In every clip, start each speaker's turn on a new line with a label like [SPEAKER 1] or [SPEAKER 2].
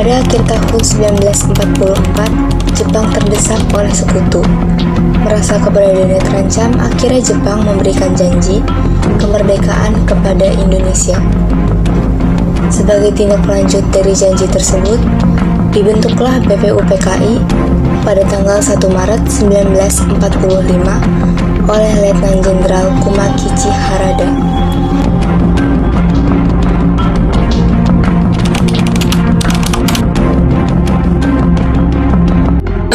[SPEAKER 1] Pada akhir tahun 1944, Jepang terdesak oleh sekutu. Merasa keberadaannya terancam, akhirnya Jepang memberikan janji kemerdekaan kepada Indonesia. Sebagai tindak lanjut dari janji tersebut, dibentuklah BPUPKI pada tanggal 1 Maret 1945 oleh Letnan Jenderal Kumakichi Harada.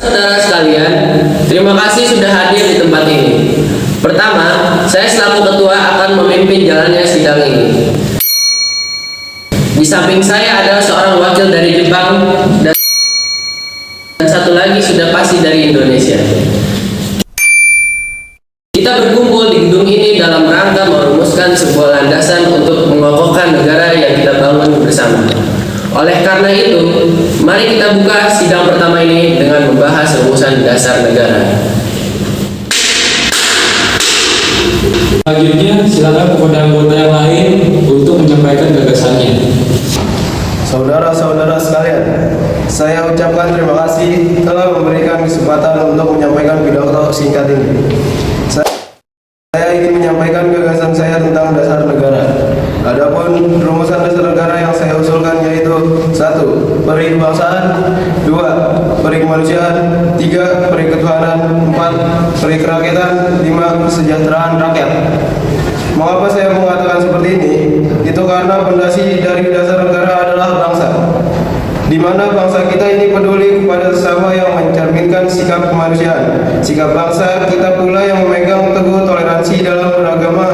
[SPEAKER 2] Saudara sekalian, terima kasih sudah hadir di tempat ini. Pertama, saya selaku ketua akan memimpin jalannya sidang ini. Di samping saya adalah seorang wakil dari Jepang dan satu lagi sudah pasti dari Indonesia. Kita berkumpul di gedung ini dalam rangka merumuskan sebuah landasan untuk mengokohkan negara yang kita bangun bersama. Oleh karena itu, mari kita buka sidang pertama ini dengan membahas rumusan dasar negara.
[SPEAKER 3] Selanjutnya, silakan kepada anggota yang lain untuk menyampaikan gagasannya.
[SPEAKER 4] Saudara-saudara sekalian, saya ucapkan terima kasih telah memberikan kesempatan untuk menyampaikan pidato singkat ini. Saya ingin menyampaikan gagasan saya tentang dasar negara. Adapun rumusan dasar negara yang saya usulkan yaitu 1. Peri kebangsaan, 2. Peri kemanusiaan, 3. Peri ketuhanan, 4. Peri kerakyatan, 5. Kesejahteraan rakyat. Mengapa saya mengatakan seperti ini? Itu karena fondasi dari dasar negara adalah bangsa, di mana bangsa kita ini peduli kepada sesama yang mencerminkan sikap kemanusiaan. Sikap bangsa kita pula yang memegang teguh toleransi dalam beragama,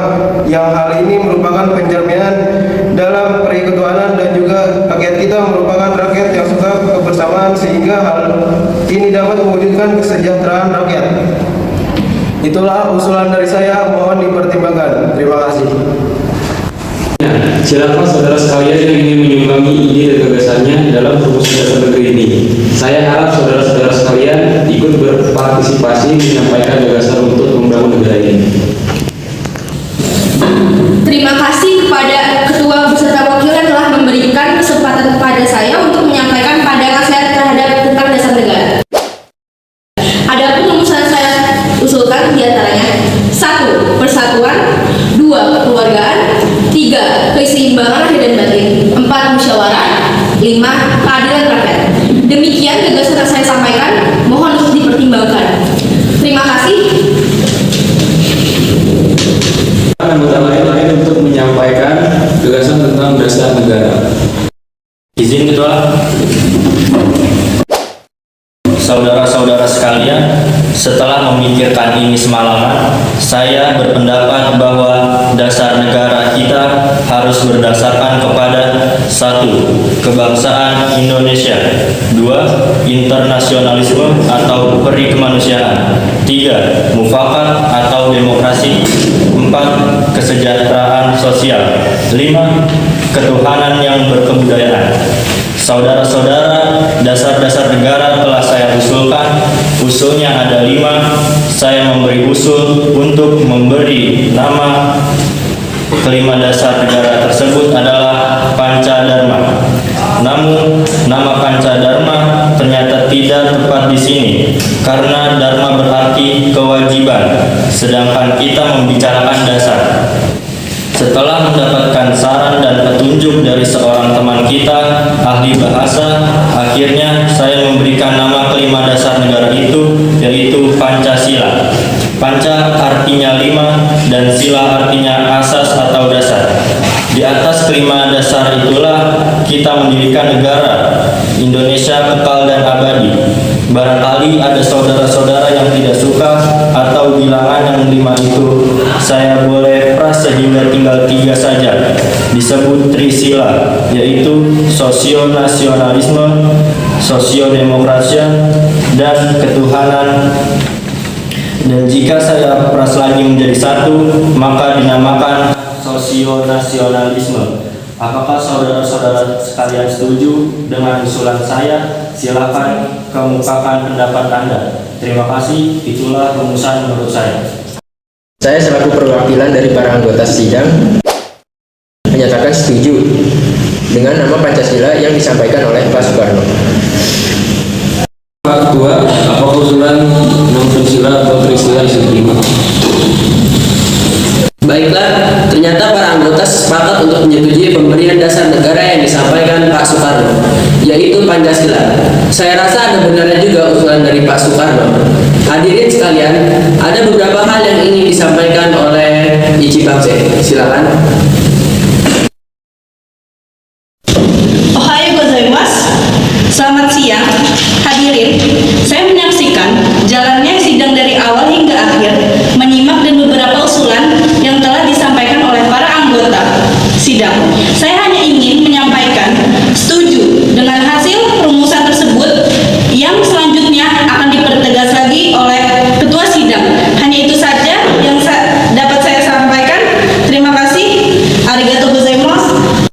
[SPEAKER 4] yang hal ini merupakan pencerminan dalam peri ketuhanan, dan juga rakyat kita merupakan rakyat yang suka kebersamaan, sehingga hal ini dapat mewujudkan kesejahteraan rakyat. Itulah usulan dari saya, mohon dipertimbangkan. Terima kasih.
[SPEAKER 3] Silakan saudara sekalian yang ingin menyumbanggi ide dan gagasannya dalam rumusan dasar negeri ini. Saya harap saudara-saudara sekalian ikut berpartisipasi menyampaikan gagasan untuk membangun negara ini.
[SPEAKER 5] Terima kasih kepada ketua beserta wakil yang telah memberikan kesempatan kepada saya untuk menyampaikan pandangan saya terhadap tentang dasar negara. Adapun rumusan saya usulkan diantaranya: 1. Persatuan, 2. Kekeluargaan, 3. Keseimbangan lahir dan batin, 4. Musyawarah, 5. Keadilan rakyat. Demikian gagasan yang saya sampaikan, mohon untuk dipertimbangkan. Terima kasih.
[SPEAKER 3] Anggota lain untuk menyampaikan gagasan tentang dasar negara.
[SPEAKER 6] Izin ketua. Saudara-saudara sekalian, setelah memikirkan ini semalaman, saya berpendapat bahwa dasar negara kita harus berdasarkan kepada 1. Kebangsaan Indonesia, 2. Internasionalisme atau peri kemanusiaan, 3. Mufakat atau demokrasi, 4. Kesejahteraan sosial, 5. Ketuhanan yang berkebudayaan. Saudara-saudara, dasar-dasar negara telah saya usulkan. Usulnya ada 5. Saya memberi usul untuk memberi nama kelima dasar negara tersebut adalah Pancadharma. Namun, nama Pancadharma ternyata tidak tepat di sini karena dharma berarti kewajiban, sedangkan kita membicarakan dasar. Setelah mendapatkan saran dan petunjuk dari seorang teman kita, ahli bahasa, akhirnya saya memberikan nama kelima dasar negara itu, yaitu Pancasila. Panca artinya 5 dan sila artinya asas atau dasar. Di atas kelima dasar itulah kita mendirikan negara Indonesia kekal dan abadi. Barangkali ada saudara-saudara yang tidak suka atau bilangan yang 5 itu saya boleh pras sehingga tinggal 3 saja. Disebut Trisila, yaitu sosionasionalisme, sosiodemokrasia, dan ketuhanan. Dan jika saya pras lagi menjadi 1, maka dinamakan sosionasionalisme. Apakah saudara-saudara sekalian setuju dengan usulan saya? Silakan kemukakan pendapat Anda. Terima kasih, itulah rumusan menurut saya.
[SPEAKER 2] Saya selaku perwakilan dari para anggota sidang menyatakan setuju dengan nama Pancasila yang disampaikan oleh Pak Soekarno. yaitu Pancasila. Saya rasa ada benarnya juga usulan dari Pak Soekarno. Hadirin sekalian, ada beberapa hal yang ingin disampaikan oleh Ichi Bangse. Silakan.
[SPEAKER 5] Ohayo gozaimasu. Selamat siang, hadirin. Saya menyaksikan jalannya sidang dari awal hingga akhir, menyimak dan beberapa usulan yang telah disampaikan oleh para anggota sidang. Saya hanya ingin menyampaikan setuju dengan hasil rumusan tersebut yang selanjutnya akan dipertegas lagi oleh ketua sidang. Hanya itu saja yang dapat saya sampaikan. Terima kasih. Arigatou gozaimasu.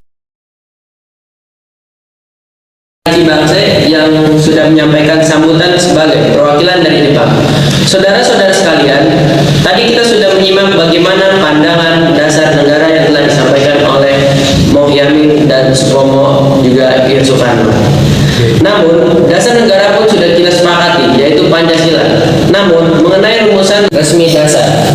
[SPEAKER 2] Ichi Bangse yang sudah menyampaikan sambutan sebagai perwakilan dari Jepang. Saudara-saudara sekalian, tadi kita sudah menyimak bagaimana pandangan dasar negara yang telah disampaikan oleh Mohyamin dan Supomo juga Ir Soekarno. Namun, dasar negara pun sudah kita sepakati, yaitu Pancasila. Namun, mengenai rumusan resmi dasar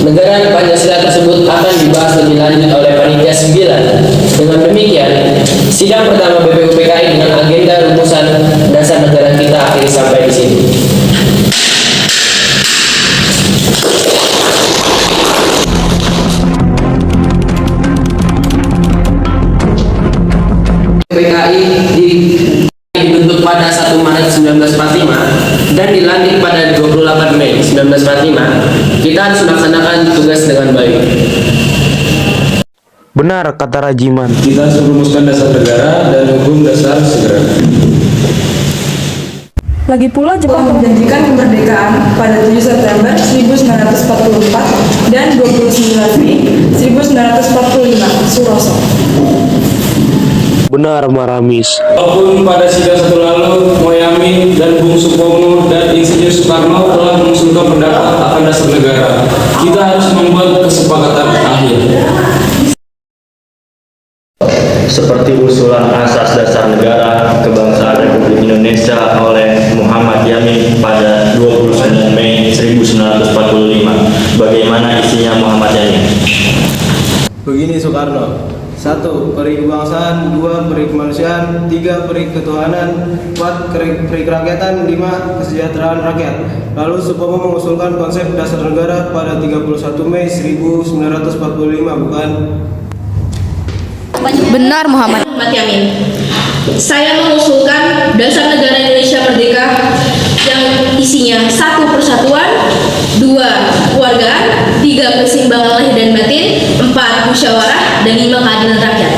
[SPEAKER 2] negara Pancasila tersebut akan dibahas lebih lanjut oleh Panitia 9. Dengan demikian, sidang pertama BPUPKI dengan agenda rumusan dasar negara kita akhiri sampai di sini. PKI dibentuk pada 1 Maret 1945 dan dilantik pada 28 Mei 1945. Kita harus melaksanakan tugas dengan baik.
[SPEAKER 7] Benar kata Rajiman.
[SPEAKER 3] Kita harus merumuskan dasar negara dan hukum dasar segera.
[SPEAKER 8] Lagi pula Jepang menjanjikan kemerdekaan pada 7 September 1944 dan 29 Mei 1945, Suroso.
[SPEAKER 7] Benar Maramis.
[SPEAKER 3] Walaupun pada sidang satu lalu, Mohyamin dan Bung Supomo dan Insinyur Soekarno telah mengusulkan pendapat akan dasar negara, kita harus membuat kesepakatan akhir.
[SPEAKER 6] Seperti usulan asas dasar negara kebangsaan Republik Indonesia oleh Muhammad Yamin pada 29 Mei 1945. Bagaimana isinya Muhammad Yamin?
[SPEAKER 4] Begini Soekarno. 1. Peri kebangsaan, 2. Peri kemanusiaan, 3. Peri ketuhanan, 4. Peri kerakyatan, 5. Kesejahteraan rakyat. Lalu Supomo mengusulkan konsep dasar negara pada 31 Mei 1945, bukan?
[SPEAKER 5] Benar Muhammad Yamin. Saya mengusulkan dasar negara Indonesia Merdeka yang isinya 1. Persatuan, 2. Kekeluargaan, 3. Keseimbangan lahir dan batin, 4. Musyawarah, dan 5. Keadilan rakyat.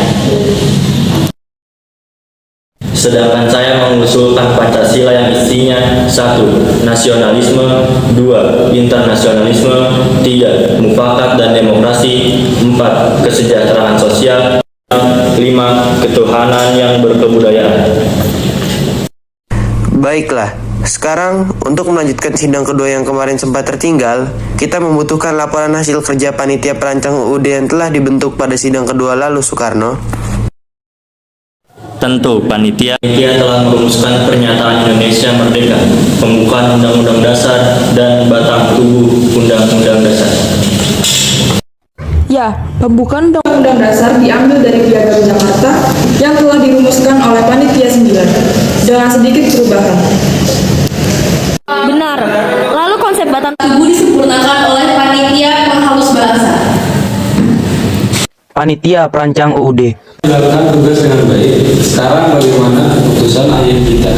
[SPEAKER 6] Sedangkan saya mengusulkan Pancasila yang isinya 1. Nasionalisme, 2. Internasionalisme, 3. Mufakat dan demokrasi, 4. Kesejahteraan sosial, 5. Ketuhanan yang berkebudayaan.
[SPEAKER 7] Baiklah, sekarang untuk melanjutkan sidang kedua yang kemarin sempat tertinggal, kita membutuhkan laporan hasil kerja panitia perancang UUD yang telah dibentuk pada sidang kedua lalu, Soekarno.
[SPEAKER 6] Tentu, panitia telah merumuskan pernyataan Indonesia Merdeka, pembukaan Undang-Undang Dasar, dan batang tubuh Undang-Undang Dasar.
[SPEAKER 8] Ya, pembukaan Undang-Undang Dasar diambil dari Piagam Jakarta yang telah dirumuskan oleh Panitia 9 dengan sedikit perubahan.
[SPEAKER 5] Benar. Lalu konsep batang tubuh disempurnakan oleh panitia penghalus bahasa.
[SPEAKER 7] Panitia perancang UUD.
[SPEAKER 3] Jalankan tugas dengan baik. Sekarang bagaimana keputusan akhir kita?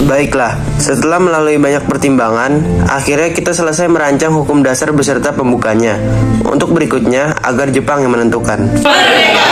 [SPEAKER 7] Baiklah, setelah melalui banyak pertimbangan, akhirnya kita selesai merancang hukum dasar beserta pembukanya. Untuk berikutnya, agar Jepang yang menentukan.
[SPEAKER 5] Merdeka!